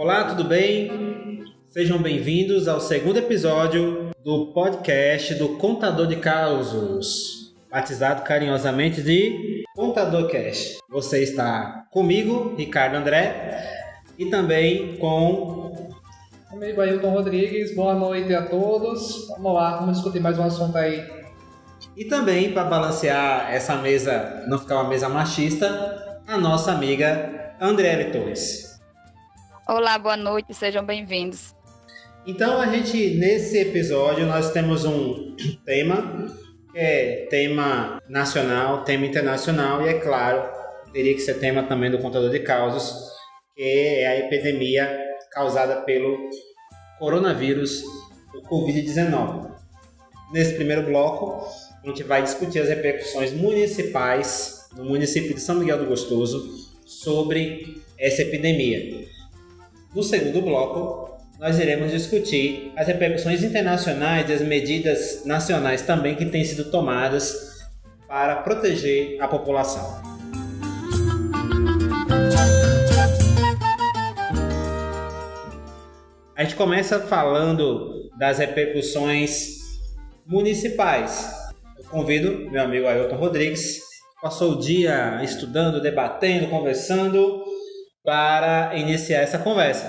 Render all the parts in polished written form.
Olá, tudo bem? Sejam bem-vindos ao segundo episódio do podcast do Contador de Causos, batizado carinhosamente de Contador Cash. Você está comigo, Ricardo André, e também Comigo, Ailton Rodrigues. Boa noite a todos. Vamos lá, vamos discutir mais um assunto aí. E também, para balancear essa mesa, não ficar uma mesa machista, a nossa amiga Andréele Torres. Olá, boa noite, sejam bem-vindos. Então, nesse episódio, nós temos um tema, que é tema nacional, tema internacional, e é claro, teria que ser tema também do Contador de Causos, que é a epidemia causada pelo coronavírus, o Covid-19. Nesse primeiro bloco, a gente vai discutir as repercussões municipais no município de São Miguel do Gostoso sobre essa epidemia. No segundo bloco, nós iremos discutir as repercussões internacionais e as medidas nacionais também que têm sido tomadas para proteger a população. A gente começa falando das repercussões municipais. Eu convido meu amigo Ailton Rodrigues, que passou o dia estudando, debatendo, conversando, para iniciar essa conversa.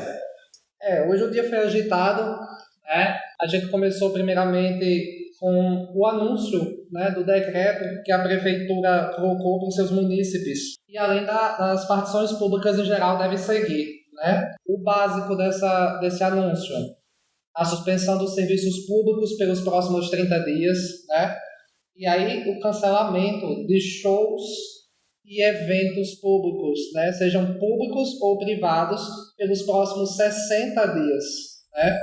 Hoje o dia foi agitado, né? A gente começou primeiramente com o anúncio, né, do decreto que a prefeitura colocou para os seus munícipes. E além das partições públicas em geral deve seguir, né? O básico desse anúncio: a suspensão dos serviços públicos pelos próximos 30 dias, né? E aí o cancelamento de shows e eventos públicos, né? Sejam públicos ou privados, pelos próximos 60 dias, né?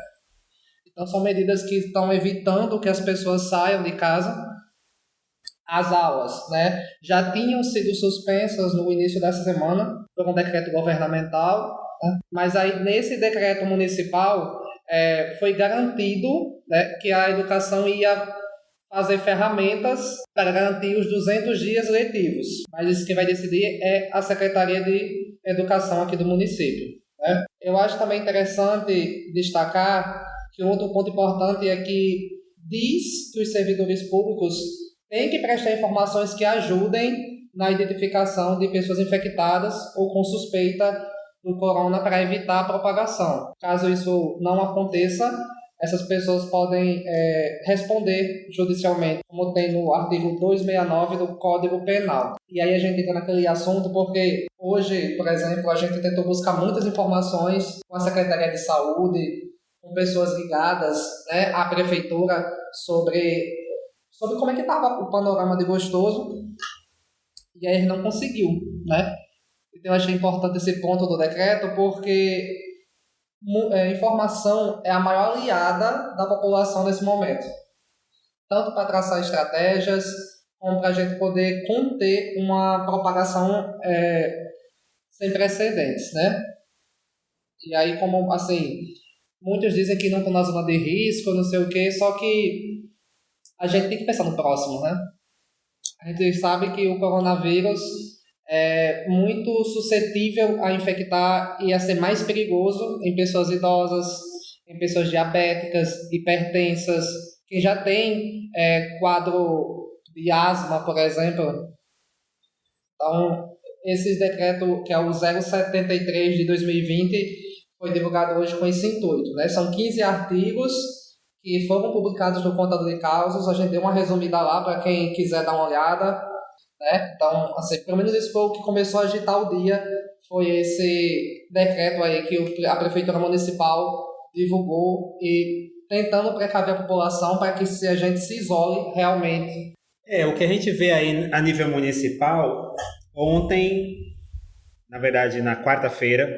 Então são medidas que estão evitando que as pessoas saiam de casa. As aulas, né, já tinham sido suspensas no início dessa semana por um decreto governamental, né? Mas aí nesse decreto municipal foi garantido, né, que a educação ia fazer ferramentas para garantir os 200 dias letivos. Mas isso quem vai decidir é a Secretaria de Educação aqui do município, né? Eu acho também interessante destacar que um outro ponto importante é que diz que os servidores públicos têm que prestar informações que ajudem na identificação de pessoas infectadas ou com suspeita do corona para evitar a propagação. Caso isso não aconteça, essas pessoas podem responder judicialmente, como tem no artigo 269 do Código Penal. E aí a gente entra naquele assunto porque hoje, por exemplo, a gente tentou buscar muitas informações com a Secretaria de Saúde, com pessoas ligadas, né, à prefeitura sobre como é que estava o panorama de Gostoso, e aí a gente não conseguiu, né? Então eu achei importante esse ponto do decreto porque informação é a maior aliada da população nesse momento, tanto para traçar estratégias como para a gente poder conter uma propagação sem precedentes, né? E aí, como assim, muitos dizem que não estão na zona de risco, não sei o quê, só que a gente tem que pensar no próximo, né? A gente sabe que o coronavírus é muito suscetível a infectar e a ser mais perigoso em pessoas idosas, em pessoas diabéticas, hipertensas, quem já tem quadro de asma, por exemplo. Então, esse decreto, que é o 073 de 2020, foi divulgado hoje com esse intuito, né? São 15 artigos que foram publicados no Contador de Causos. A gente deu uma resumida lá para quem quiser dar uma olhada, né? Então, assim, pelo menos isso foi o que começou a agitar o dia, foi esse decreto aí que a Prefeitura Municipal divulgou e tentando precaver a população para que a gente se isole realmente. O que a gente vê aí a nível municipal, ontem, na verdade na quarta-feira,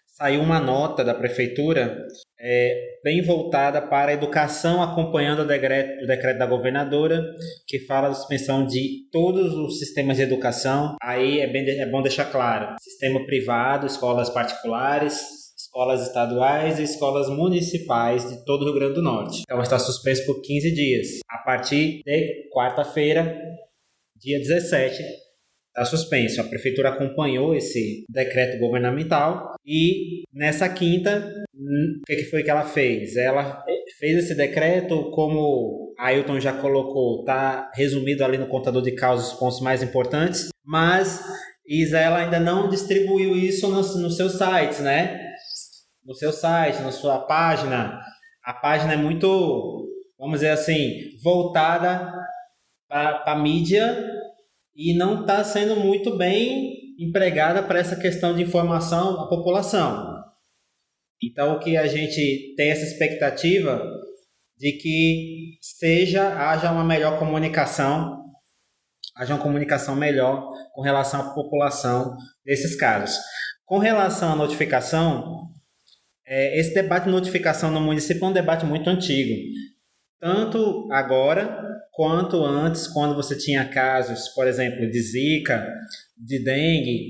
saiu uma nota da Prefeitura bem voltada para a educação, acompanhando o decreto da governadora, que fala da suspensão de todos os sistemas de educação. Aí é bom deixar claro: sistema privado, escolas particulares, escolas estaduais e escolas municipais de todo o Rio Grande do Norte. Então vai estar suspenso por 15 dias, a partir de quarta-feira, dia 17, está suspenso. A prefeitura acompanhou esse decreto governamental e nessa quinta, o que foi que ela fez? Ela fez esse decreto, como Ailton já colocou, está resumido ali no contador de causas os pontos mais importantes, mas ela ainda não distribuiu isso nos seus sites, né? No seu site, na sua página. A página é muito, vamos dizer assim, voltada para a mídia e não está sendo muito bem empregada para essa questão de informação à população. Então, o que a gente tem essa expectativa de que haja uma melhor comunicação, haja uma comunicação melhor com relação à população desses casos. Com relação à notificação, esse debate de notificação no município é um debate muito antigo. Tanto agora quanto antes, quando você tinha casos, por exemplo, de Zika, de dengue.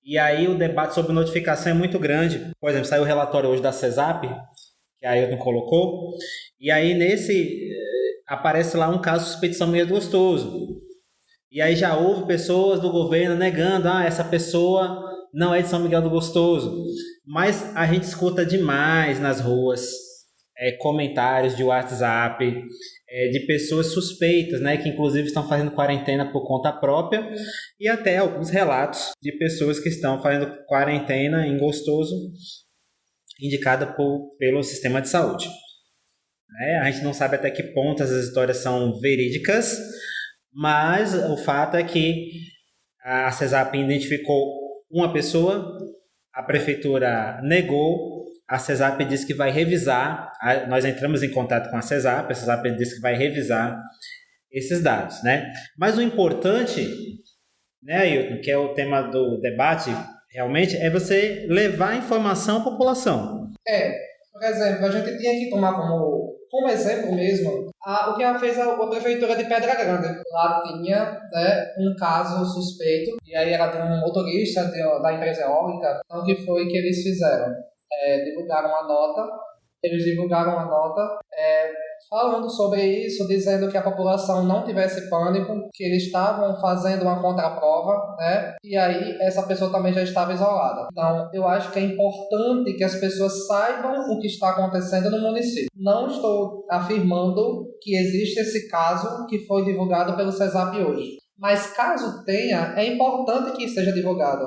E aí o debate sobre notificação é muito grande. Por exemplo, saiu o relatório hoje da CESAP, que a Ailton colocou, e aí aparece lá um caso de suspeito de São Miguel do Gostoso. E aí já houve pessoas do governo negando, essa pessoa não é de São Miguel do Gostoso. Mas a gente escuta demais nas ruas comentários de WhatsApp de pessoas suspeitas, né, que inclusive estão fazendo quarentena por conta própria, e até alguns relatos de pessoas que estão fazendo quarentena em Gostoso, indicada pelo sistema de saúde. A gente não sabe até que ponto essas histórias são verídicas, mas o fato é que a CESAP identificou uma pessoa, a prefeitura negou, a CESAP disse que vai revisar, nós entramos em contato com a CESAP disse que vai revisar esses dados, né? Mas o importante, né, Ailton, que é o tema do debate, realmente, é você levar a informação à população. Por exemplo, a gente tinha que tomar como exemplo mesmo o que fez a prefeitura de Pedra Grande. Lá tinha, né, um caso suspeito, e aí era de um motorista da empresa eólica. Então, o que foi que eles fizeram? Divulgaram uma nota falando sobre isso, dizendo que a população não tivesse pânico, que eles estavam fazendo uma contraprova, né? E aí essa pessoa também já estava isolada. Então, eu acho que é importante que as pessoas saibam o que está acontecendo no município. Não estou afirmando que existe esse caso que foi divulgado pelo CESAP hoje. Mas caso tenha, é importante que seja divulgado.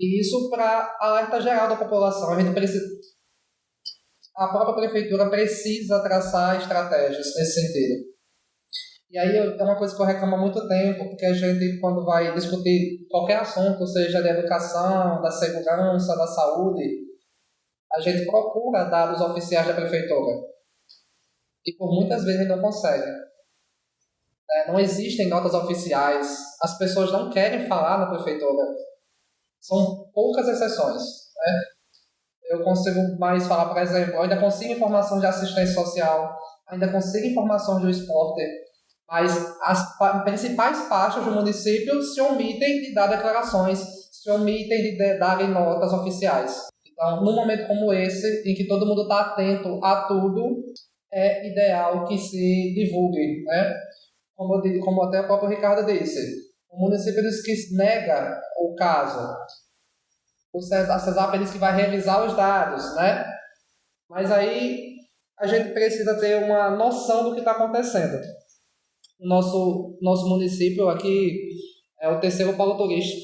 E isso para alerta geral da população. A própria prefeitura precisa traçar estratégias nesse sentido. E aí é uma coisa que eu reclamo há muito tempo, porque a gente, quando vai discutir qualquer assunto, seja da educação, da segurança, da saúde, a gente procura dados oficiais da prefeitura. E por muitas vezes não consegue. Não existem notas oficiais, as pessoas não querem falar na prefeitura. São poucas exceções, né? Eu consigo mais falar, por exemplo, eu ainda consigo informação de assistência social, ainda consigo informação do esporte, mas as principais pastas do município se omitem de dar declarações, se omitem de darem notas oficiais. Então, num momento como esse, em que todo mundo está atento a tudo, é ideal que se divulgue, né? Como até o próprio Ricardo disse. O município diz que nega o caso. A CESAP diz que vai revisar os dados, né? Mas aí a gente precisa ter uma noção do que está acontecendo. O nosso município aqui é o terceiro polo turístico.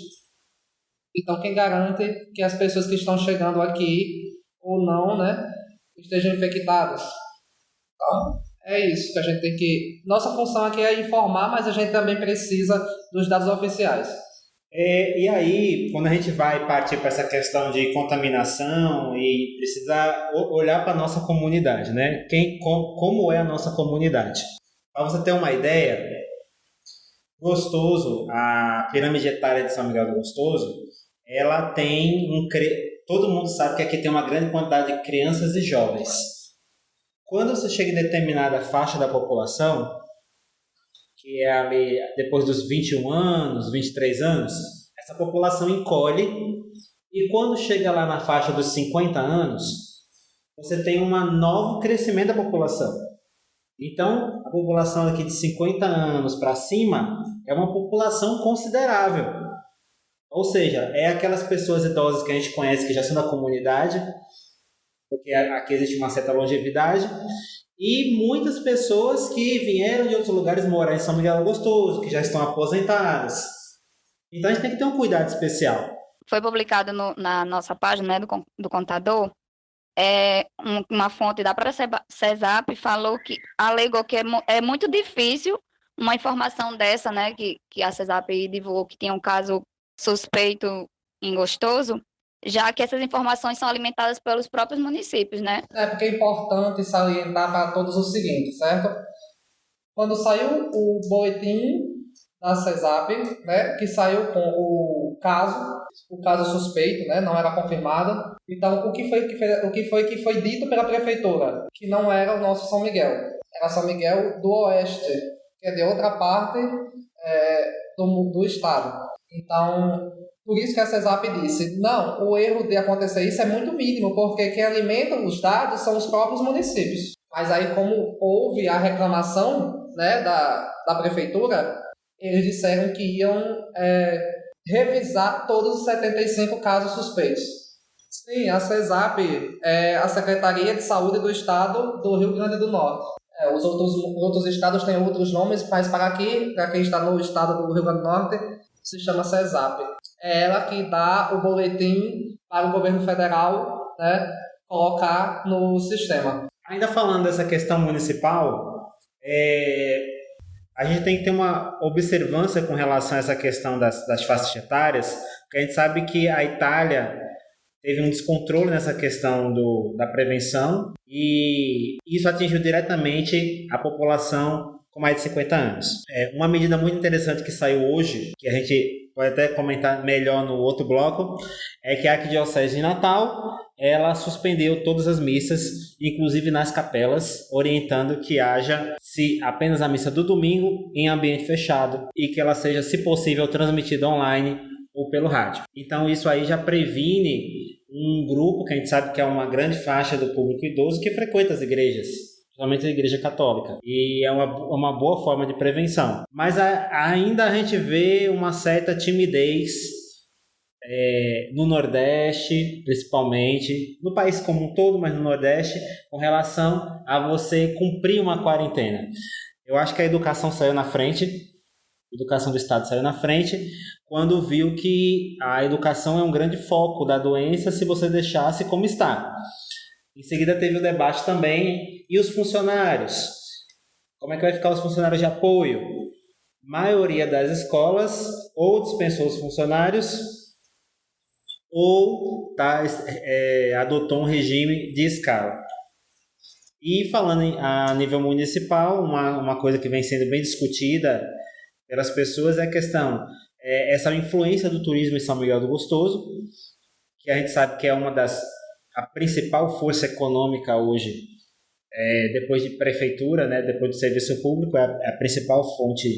Então, quem garante que as pessoas que estão chegando aqui ou não, né, estejam infectadas? Então, é isso que a gente tem que... Nossa função aqui é informar, mas a gente também precisa dos dados oficiais. E aí, quando a gente vai partir para essa questão de contaminação e precisa olhar para a nossa comunidade, né? Como é a nossa comunidade? Para você ter uma ideia, Gostoso, a pirâmide etária de São Miguel do Gostoso, ela tem todo mundo sabe que aqui tem uma grande quantidade de crianças e jovens. Quando você chega em determinada faixa da população, que é ali depois dos 21 anos, 23 anos, essa população encolhe, e quando chega lá na faixa dos 50 anos, você tem um novo crescimento da população. Então, a população aqui de 50 anos para cima é uma população considerável. Ou seja, é aquelas pessoas idosas que a gente conhece que já são da comunidade, porque aqui existe uma certa longevidade, e muitas pessoas que vieram de outros lugares morar em São Miguel do Gostoso, que já estão aposentadas. Então a gente tem que ter um cuidado especial. Foi publicado na nossa página, né, do contador, uma fonte da própria CESAP alegou que é muito difícil uma informação dessa, né, que a CESAP divulgou que tinha um caso suspeito em Gostoso, já que essas informações são alimentadas pelos próprios municípios, né? Porque é importante salientar para todos o seguinte, certo? Quando saiu o boletim da CESAP, né, que saiu com o caso suspeito, né, não era confirmado. Então, o que foi dito pela prefeitura? Que não era o nosso São Miguel, era São Miguel do Oeste, que é de outra parte do estado. Então, por isso que a CESAP disse, não, o erro de acontecer isso é muito mínimo, porque quem alimenta os dados são os próprios municípios. Mas aí, como houve a reclamação, né, da prefeitura, eles disseram que iam revisar todos os 75 casos suspeitos. Sim, a CESAP é a Secretaria de Saúde do Estado do Rio Grande do Norte. Os outros estados têm outros nomes, mas para quem está no estado do Rio Grande do Norte, se chama CESAP. É ela que dá o boletim para o governo federal, né, colocar no sistema. Ainda falando dessa questão municipal, a gente tem que ter uma observância com relação a essa questão das faixas etárias, porque a gente sabe que a Itália teve um descontrole nessa questão da prevenção e isso atingiu diretamente a população com mais de 50 anos. Uma medida muito interessante que saiu hoje, que a gente pode até comentar melhor no outro bloco, é que a Arquidiocese de Natal, ela suspendeu todas as missas, inclusive nas capelas, orientando que haja apenas a missa do domingo em ambiente fechado e que ela seja, se possível, transmitida online ou pelo rádio. Então isso aí já previne um grupo que a gente sabe que é uma grande faixa do público idoso que frequenta as igrejas, principalmente a igreja católica, e é uma boa forma de prevenção. Mas ainda a gente vê uma certa timidez no Nordeste, principalmente, no país como um todo, mas no Nordeste, com relação a você cumprir uma quarentena. Eu acho que a educação saiu na frente, a educação do Estado saiu na frente, quando viu que a educação é um grande foco da doença se você deixasse como está. Em seguida teve o debate também, e os funcionários? Como é que vai ficar os funcionários de apoio? A maioria das escolas ou dispensou os funcionários ou adotou um regime de escala. E falando a nível municipal, uma coisa que vem sendo bem discutida pelas pessoas é a questão, essa influência do turismo em São Miguel do Gostoso, que a gente sabe que é a principal força econômica hoje, depois de prefeitura, né, depois do serviço público, é a principal fonte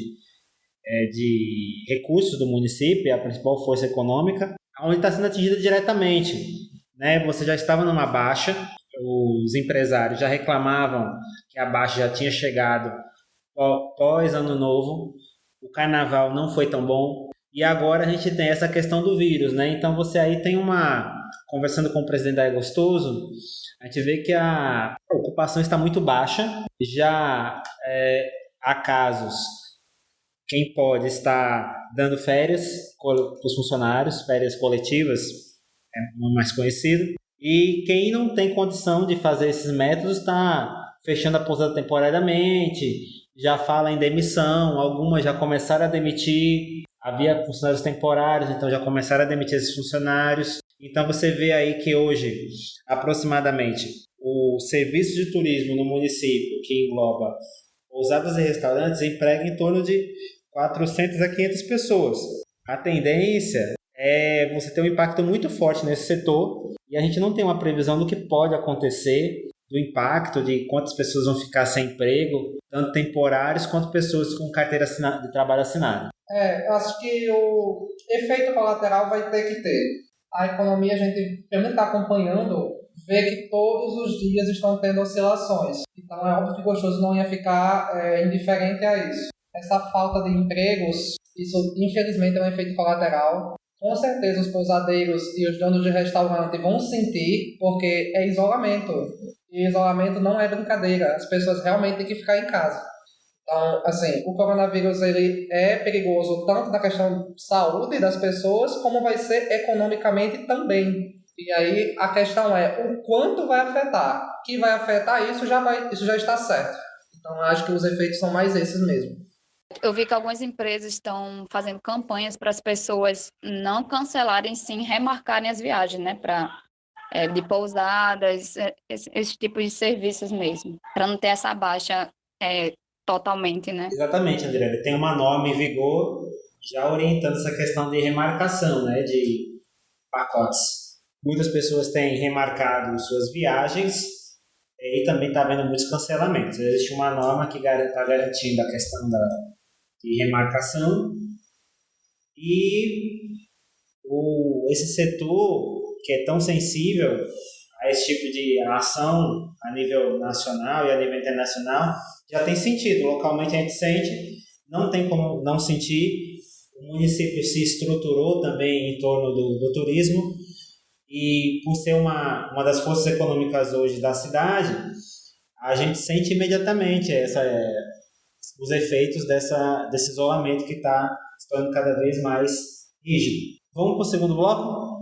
de recursos do município, é a principal força econômica, onde está sendo atingida diretamente. Né? Você já estava numa baixa, os empresários já reclamavam que a baixa já tinha chegado pós Ano Novo, o carnaval não foi tão bom, e agora a gente tem essa questão do vírus, né? Então você aí tem conversando com o presidente da Gostoso, a gente vê que a ocupação está muito baixa, já há casos, quem pode está dando férias para os funcionários, férias coletivas, é mais conhecido, e quem não tem condição de fazer esses métodos está fechando a pousada temporariamente, já fala em demissão, algumas já começaram a demitir, havia funcionários temporários, então já começaram a demitir esses funcionários. Então você vê aí que hoje, aproximadamente, o serviço de turismo no município, que engloba pousadas e restaurantes, emprega em torno de 400 a 500 pessoas. A tendência é você ter um impacto muito forte nesse setor e a gente não tem uma previsão do que pode acontecer, do impacto de quantas pessoas vão ficar sem emprego, tanto temporários quanto pessoas com carteira de trabalho assinada. Eu acho que o efeito colateral vai ter que ter. A economia, a gente realmente está acompanhando, vê que todos os dias estão tendo oscilações. Então é óbvio que o gostoso não ia ficar indiferente a isso. Essa falta de empregos, isso infelizmente é um efeito colateral. Com certeza os pousadeiros e os donos de restaurante vão sentir, porque é isolamento. E isolamento não é brincadeira, as pessoas realmente têm que ficar em casa. Então, assim, o coronavírus ele é perigoso tanto na questão de saúde das pessoas, como vai ser economicamente também. E aí a questão é o quanto vai afetar. Que vai afetar isso já está certo. Então, acho que os efeitos são mais esses mesmo. Eu vi que algumas empresas estão fazendo campanhas para as pessoas não cancelarem, sim, remarcarem as viagens, né? De pousadas, esse tipo de serviços mesmo, para não ter essa baixa totalmente, né? Exatamente, André. Tem uma norma em vigor já orientando essa questão de remarcação, né? De pacotes. Muitas pessoas têm remarcado suas viagens e também está havendo muitos cancelamentos. Existe uma norma que está garantindo a questão de remarcação e esse setor que é tão sensível a esse tipo de ação a nível nacional e a nível internacional já tem sentido. Localmente a gente sente, não tem como não sentir. O município se estruturou também em torno do turismo e por ser uma das forças econômicas hoje da cidade, a gente sente imediatamente os efeitos desse isolamento que está se tornando cada vez mais rígido. Vamos para o segundo bloco?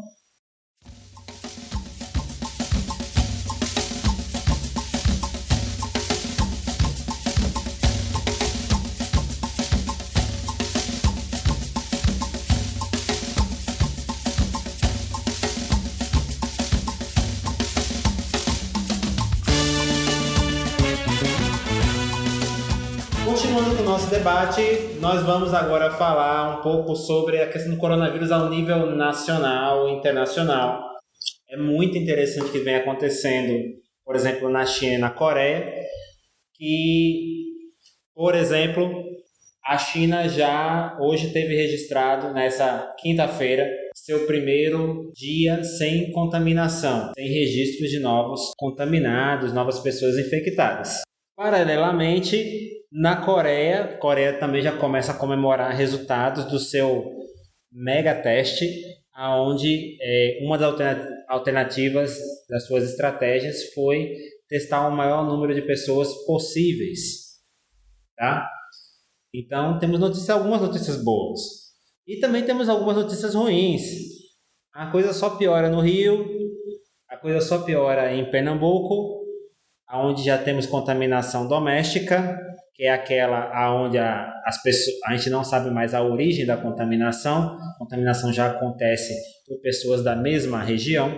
Continuando com o nosso debate, nós vamos agora falar um pouco sobre a questão do coronavírus ao nível nacional e internacional. É muito interessante o que vem acontecendo, por exemplo, na China e na Coreia, que, por exemplo, a China já hoje teve registrado, nessa quinta-feira, seu primeiro dia sem contaminação, sem registros de novos contaminados, novas pessoas infectadas. Paralelamente, na Coreia também já começa a comemorar resultados do seu mega teste, onde uma das alternativas das suas estratégias foi testar o maior número de pessoas possíveis. Tá? Então, temos algumas notícias boas. E também temos algumas notícias ruins. A coisa só piora no Rio, a coisa só piora em Pernambuco, onde já temos contaminação doméstica, que é aquela onde a gente não sabe mais a origem da contaminação. A contaminação já acontece por pessoas da mesma região,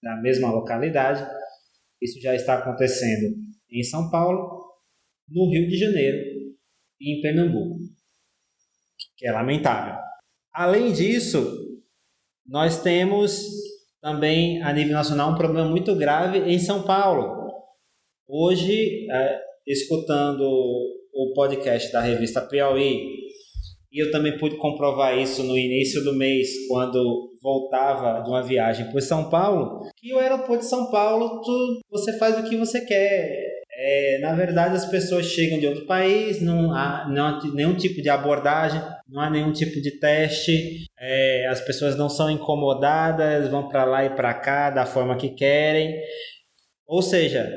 da mesma localidade. Isso já está acontecendo em São Paulo, no Rio de Janeiro e em Pernambuco, que é lamentável. Além disso, nós temos também, a nível nacional, um problema muito grave em São Paulo. Hoje, escutando o podcast da revista Piauí, e eu também pude comprovar isso no início do mês, quando voltava de uma viagem para São Paulo, que o aeroporto de São Paulo, você faz o que você quer. Na verdade, as pessoas chegam de outro país, não há nenhum tipo de abordagem, não há nenhum tipo de teste, as pessoas não são incomodadas, vão para lá e para cá da forma que querem. Ou seja,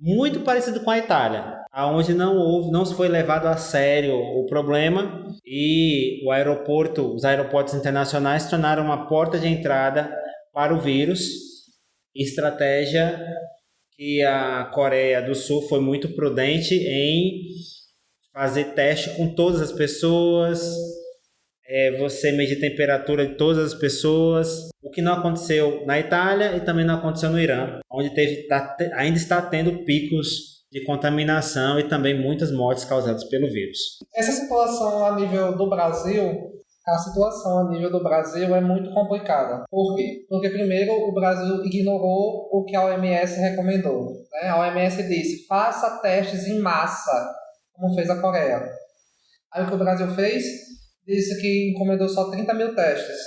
muito parecido com a Itália, onde não se foi levado a sério o problema e os aeroportos internacionais se tornaram uma porta de entrada para o vírus. Estratégia que a Coreia do Sul foi muito prudente em fazer teste com todas as pessoas, você medir a temperatura de todas as pessoas, o que não aconteceu na Itália e também não aconteceu no Irã, onde ainda está tendo picos de contaminação e também muitas mortes causadas pelo vírus. Essa situação a nível do Brasil, é muito complicada. Por quê? Porque primeiro o Brasil ignorou o que a OMS recomendou. Né? A OMS disse, faça testes em massa, como fez a Coreia. Aí o que o Brasil fez? Disse que encomendou só 30 mil testes.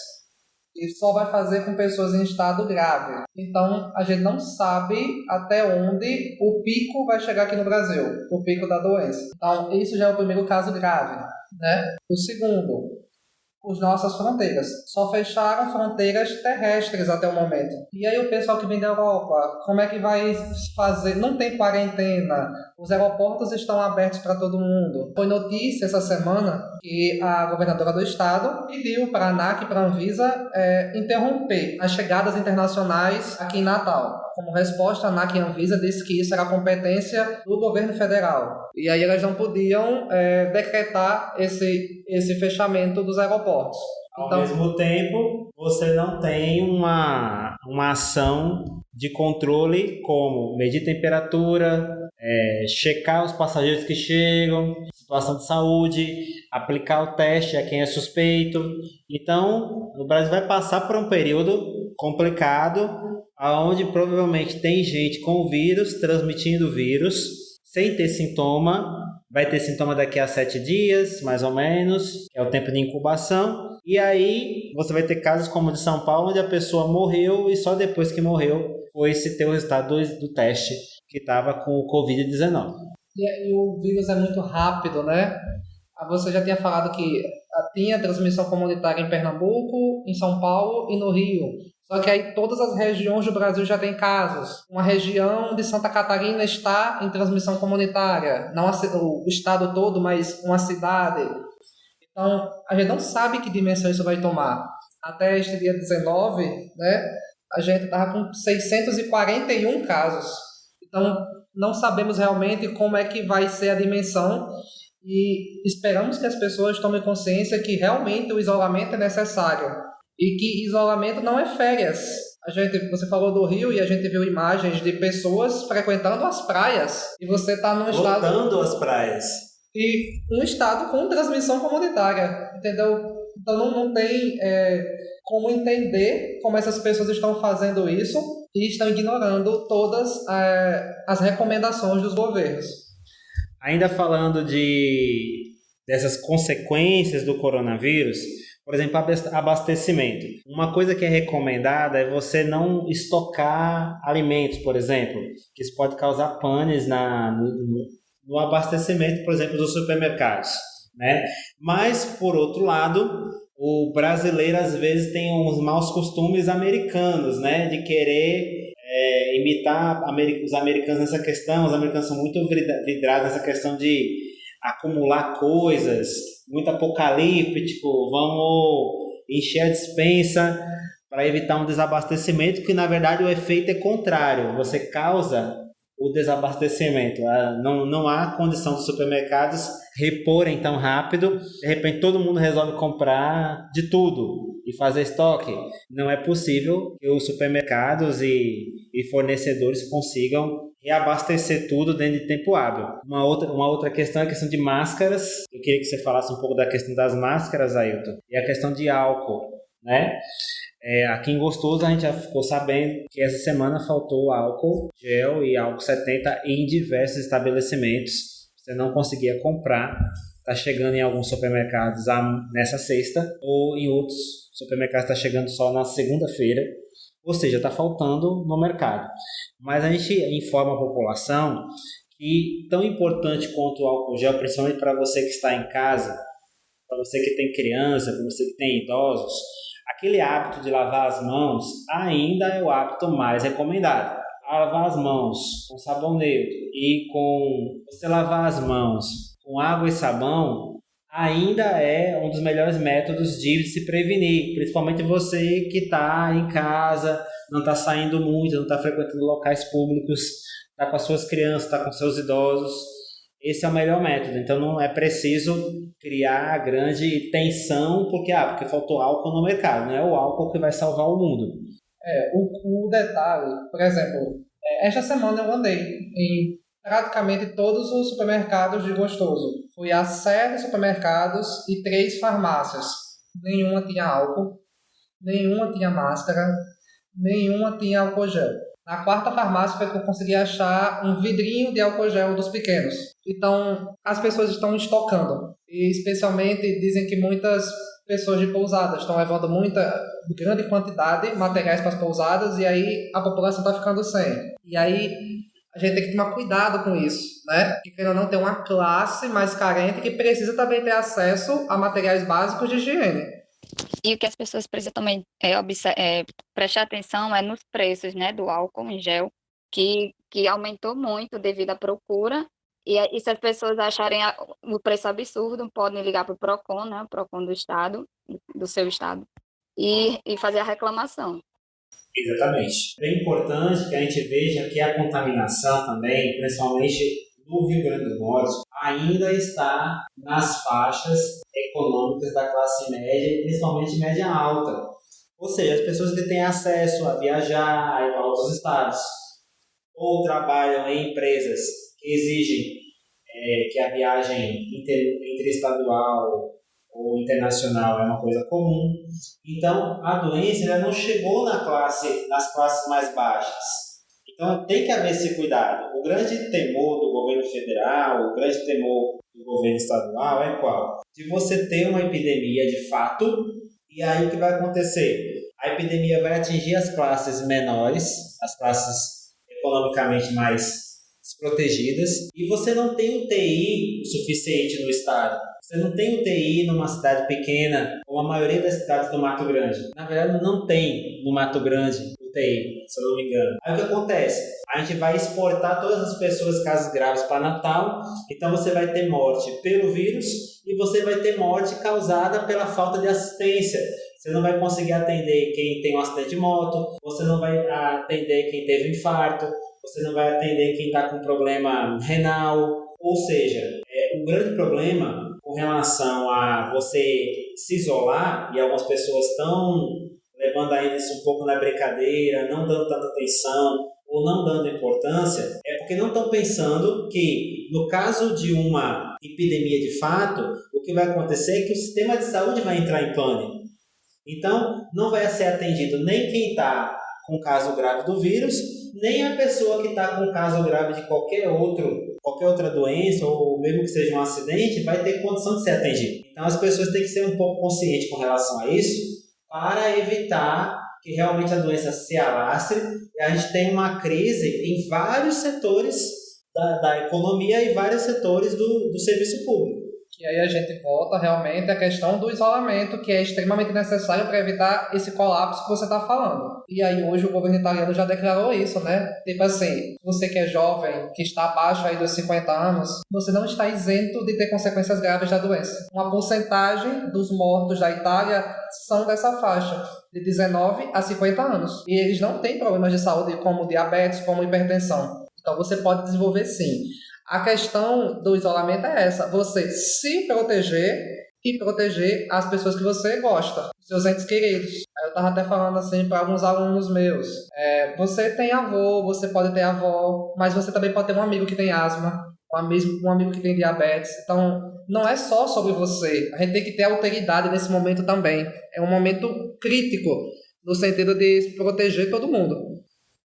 e só vai fazer com pessoas em estado grave. Então, a gente não sabe até onde o pico vai chegar aqui no Brasil, o pico da doença. Então, isso já é o primeiro caso grave, né? O segundo, as nossas fronteiras. Só fecharam fronteiras terrestres até o momento. E aí o pessoal que vem da Europa, como é que vai fazer? Não tem quarentena, os aeroportos estão abertos para todo mundo. Foi notícia essa semana que a governadora do estado pediu para a ANAC e para a Anvisa interromper as chegadas internacionais aqui em Natal. Como resposta, a ANAC e a Anvisa disse que isso era competência do governo federal. E aí elas não podiam decretar esse fechamento dos aeroportos. Ao mesmo tempo, você não tem uma ação de controle como medir temperatura, checar os passageiros que chegam, situação de saúde, aplicar o teste a quem é suspeito. Então, o Brasil vai passar por um período complicado, onde provavelmente tem gente com vírus, transmitindo vírus, sem ter sintoma. Vai ter sintoma daqui a 7 dias, mais ou menos, que é o tempo de incubação. E aí você vai ter casos como o de São Paulo, onde a pessoa morreu e só depois que morreu foi se ter o resultado do teste que estava com o Covid-19. E o vírus é muito rápido, né? Você já tinha falado que tinha transmissão comunitária em Pernambuco, em São Paulo e no Rio. Só que aí todas as regiões do Brasil já tem casos. Uma região de Santa Catarina está em transmissão comunitária. Não o estado todo, mas uma cidade. Então, a gente não sabe que dimensão isso vai tomar. Até este dia 19, né, a gente estava com 641 casos. Então, não sabemos realmente como é que vai ser a dimensão e esperamos que as pessoas tomem consciência que realmente o isolamento é necessário e que isolamento não é férias. Você falou do Rio e a gente viu imagens de pessoas frequentando as praias e você está num estado... Voltando às praias. E um estado com transmissão comunitária, entendeu? Então não tem como entender como essas pessoas estão fazendo isso e estão ignorando todas as recomendações dos governos. Ainda falando dessas consequências do coronavírus, por exemplo, abastecimento. Uma coisa que é recomendada é você não estocar alimentos, por exemplo, que isso pode causar panes no abastecimento, por exemplo, dos supermercados, né? Mas, por outro lado, o brasileiro às vezes tem uns maus costumes americanos, né? De querer imitar os americanos nessa questão. Os americanos são muito vidrados nessa questão de acumular coisas, muito apocalíptico, vamos encher a despensa para evitar um desabastecimento, que na verdade o efeito é contrário, você causa o desabastecimento. Não há condição dos supermercados reporem tão rápido, de repente todo mundo resolve comprar de tudo e fazer estoque. Não é possível que os supermercados e fornecedores consigam reabastecer tudo dentro de tempo hábil. Uma outra questão é a questão de máscaras. Eu queria que você falasse um pouco da questão das máscaras, Ailton, e a questão de álcool, né? Aqui em Gostoso a gente já ficou sabendo que essa semana faltou álcool gel e álcool 70 em diversos estabelecimentos. Você não conseguia comprar. Está chegando em alguns supermercados nessa sexta, ou em outros supermercados está chegando só na segunda-feira. Ou seja, está faltando no mercado. Mas a gente informa a população que tão importante quanto o álcool gel, principalmente para você que está em casa, para você que tem criança, para você que tem idosos, aquele hábito de lavar as mãos ainda é o hábito mais recomendado. Lavar as mãos com sabonete e você lavar as mãos com água e sabão ainda é um dos melhores métodos de se prevenir, principalmente você que está em casa, não está saindo muito, não está frequentando locais públicos, está com as suas crianças, está com seus idosos. Esse é o melhor método. Então não é preciso criar grande tensão porque faltou álcool no mercado. Não é o álcool que vai salvar o mundo. O detalhe, por exemplo, esta semana eu andei em praticamente todos os supermercados de Gostoso. Fui a 7 supermercados e 3 farmácias. Nenhuma tinha álcool, nenhuma tinha máscara, nenhuma tinha álcool gel. Na 4ª farmácia foi que eu consegui achar um vidrinho de álcool gel dos pequenos. Então, as pessoas estão estocando. E especialmente dizem que muitas pessoas de pousadas estão levando muita, grande quantidade de materiais para as pousadas e aí a população está ficando sem. E aí a gente tem que tomar cuidado com isso, né? Porque querendo ou não, tem uma classe mais carente que precisa também ter acesso a materiais básicos de higiene. E o que as pessoas precisam também prestar atenção é nos preços, né, do álcool em gel, que aumentou muito devido à procura. E se as pessoas acharem o preço absurdo, podem ligar para o PROCON, né, o PROCON do estado, do seu estado, e fazer a reclamação. Exatamente. É importante que a gente veja que a contaminação também, principalmente no Rio Grande do Norte, ainda está nas faixas econômicas da classe média e principalmente média alta. Ou seja, as pessoas que têm acesso a viajar a outros estados ou trabalham em empresas que exigem que a viagem interestadual ou internacional é uma coisa comum. Então, a doença ainda não chegou nas classes mais baixas. Então, tem que haver esse cuidado. O grande temor do governo federal, o grande temor do governo estadual é qual? De você ter uma epidemia de fato, e aí o que vai acontecer? A epidemia vai atingir as classes menores, as classes economicamente mais desprotegidas, e você não tem UTI suficiente no estado. Você não tem UTI numa cidade pequena, ou a maioria das cidades do Mato Grande. Na verdade, não tem no Mato Grande UTI, se eu não me engano. Aí o que acontece? A gente vai exportar todas as pessoas casos graves para Natal, então você vai ter morte pelo vírus e você vai ter morte causada pela falta de assistência. Você não vai conseguir atender quem tem um acidente de moto, você não vai atender quem teve um infarto, você não vai atender quem está com problema renal. Ou seja, um grande problema com relação a você se isolar, e algumas pessoas estão levando ainda isso um pouco na brincadeira, não dando tanta atenção ou não dando importância, é porque não estão pensando que, no caso de uma epidemia de fato, o que vai acontecer é que o sistema de saúde vai entrar em pânico. Então, não vai ser atendido nem quem está com caso grave do vírus, nem a pessoa que está com caso grave de qualquer outra doença, ou mesmo que seja um acidente, vai ter condição de ser atendido. Então, as pessoas têm que ser um pouco conscientes com relação a isso, para evitar que realmente a doença se alastre. E a gente tem uma crise em vários setores da economia e vários setores do serviço público. E aí a gente volta realmente à questão do isolamento, que é extremamente necessário para evitar esse colapso que você está falando. E aí hoje o governo italiano já declarou isso, né? Tipo assim, você que é jovem, que está abaixo aí dos 50 anos, você não está isento de ter consequências graves da doença. Uma porcentagem dos mortos da Itália são dessa faixa, de 19 a 50 anos. E eles não têm problemas de saúde como diabetes, como hipertensão. Então você pode desenvolver sim. A questão do isolamento é essa, você se proteger e proteger as pessoas que você gosta, seus entes queridos. Eu estava até falando assim para alguns alunos meus, você tem avô, você pode ter avó, mas você também pode ter um amigo que tem asma, um amigo que tem diabetes. Então, não é só sobre você, a gente tem que ter alteridade nesse momento também. É um momento crítico, no sentido de proteger todo mundo.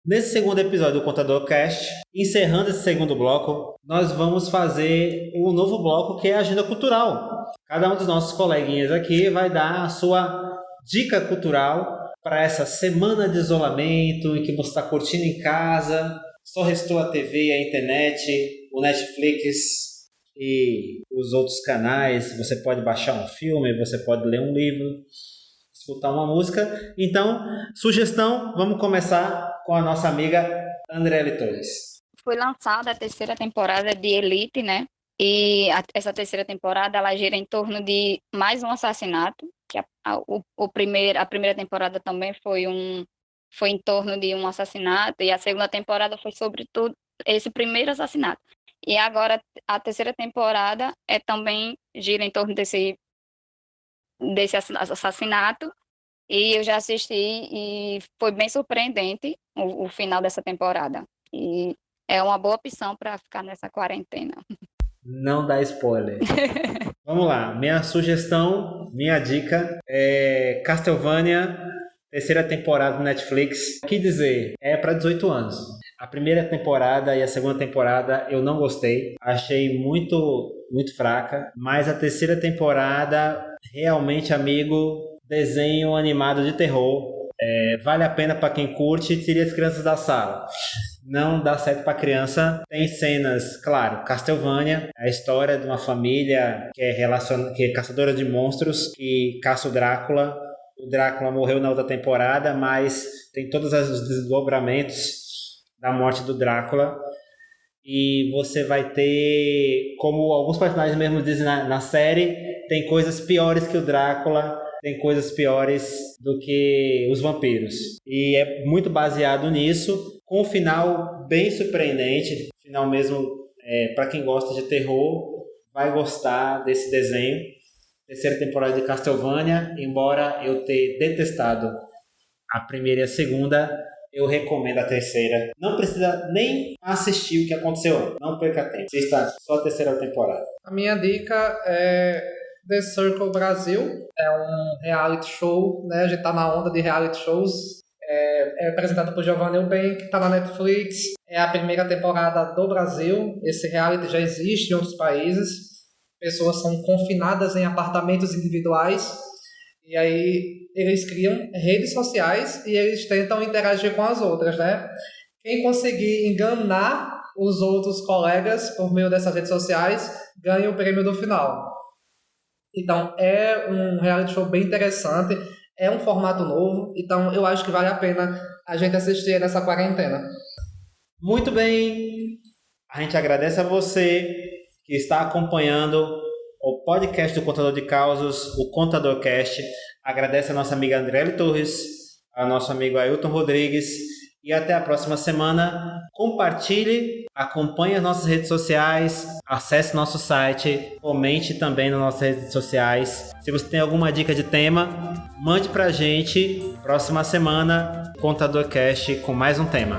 Nesse segundo episódio do Contador Cast, encerrando esse segundo bloco, nós vamos fazer um novo bloco que é a agenda cultural. Cada um dos nossos coleguinhas aqui vai dar a sua dica cultural para essa semana de isolamento em que você está curtindo em casa, só restou a TV, a internet, o Netflix e os outros canais. Você pode baixar um filme, você pode ler um livro, escutar uma música. Então, sugestão, vamos começar com a nossa amiga Andréele Torres. Foi lançada a terceira temporada de Elite, né? E essa terceira temporada ela gira em torno de mais um assassinato. Que a primeira temporada também foi em torno de um assassinato, e a segunda temporada foi sobretudo esse primeiro assassinato. E agora a terceira temporada também gira em torno desse assassinato. E eu já assisti e foi bem surpreendente o final dessa temporada. E é uma boa opção para ficar nessa quarentena. Não dá spoiler. Vamos lá. Minha sugestão, minha dica é Castlevania, terceira temporada do Netflix. O que dizer? É para 18 anos. A primeira temporada e a segunda temporada eu não gostei. Achei muito muito fraca. Mas a terceira temporada, realmente, amigo, desenho animado de terror. Vale a pena para quem curte e tire as crianças da sala. Não dá certo para criança. Tem cenas, claro, Castlevania, a história de uma família que é caçadora de monstros, que caça o Drácula. O Drácula morreu na outra temporada, mas tem todos os desdobramentos da morte do Drácula. E você vai ter, como alguns personagens mesmo dizem na série, tem coisas piores que o Drácula, tem coisas piores do que os vampiros. E é muito baseado nisso, com um final bem surpreendente. Final mesmo, para quem gosta de terror, vai gostar desse desenho. Terceira temporada de Castlevania, embora eu tenha detestado a primeira e a segunda, eu recomendo a terceira. Não precisa nem assistir o que aconteceu. Não perca tempo. Assista só a terceira temporada. A minha dica é The Circle Brasil. É um reality show, né? A gente tá na onda de reality shows. É apresentado por Giovanna Eubank, tá na Netflix. É a primeira temporada do Brasil. Esse reality já existe em outros países. Pessoas são confinadas em apartamentos individuais. E aí eles criam redes sociais e eles tentam interagir com as outras, né? Quem conseguir enganar os outros colegas por meio dessas redes sociais ganha o prêmio do final. Então é um reality show bem interessante, é um formato novo, então eu acho que vale a pena a gente assistir nessa quarentena. Muito bem, a gente agradece a você que está acompanhando o podcast do Contador de Causos, o ContadorCast. Agradece a nossa amiga Andriele Torres, a nosso amigo Ailton Rodrigues e até a próxima semana. Compartilhe, acompanhe as nossas redes sociais, acesse nosso site, comente também nas nossas redes sociais. Se você tem alguma dica de tema, mande pra gente. Próxima semana, ContadorCast com mais um tema.